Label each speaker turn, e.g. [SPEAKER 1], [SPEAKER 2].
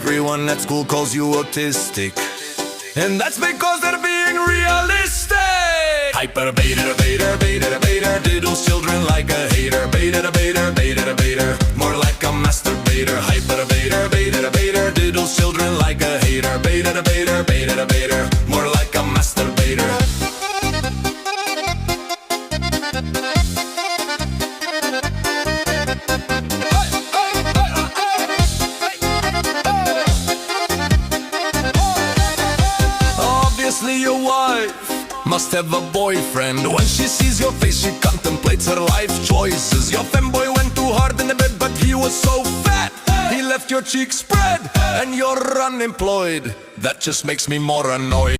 [SPEAKER 1] Everyone at school calls you autistic, and that's because they're being realistic. Hyperbaiter, baiter, baiter, baiter, diddles children like a hater. Baiter, baiter, baiter, baiter, more like a masturbator. Hyperbaiter, baiter, baiter, diddles children like a hater. Baiter, baiter, baiter, baiter, more like a masturbator. Obviously your wife must have a boyfriend. When she sees your face, she contemplates her life choices. Your femboy went too hard in the bed, but he was so fat, he left your cheeks spread, and you're unemployed. That just makes me more annoyed.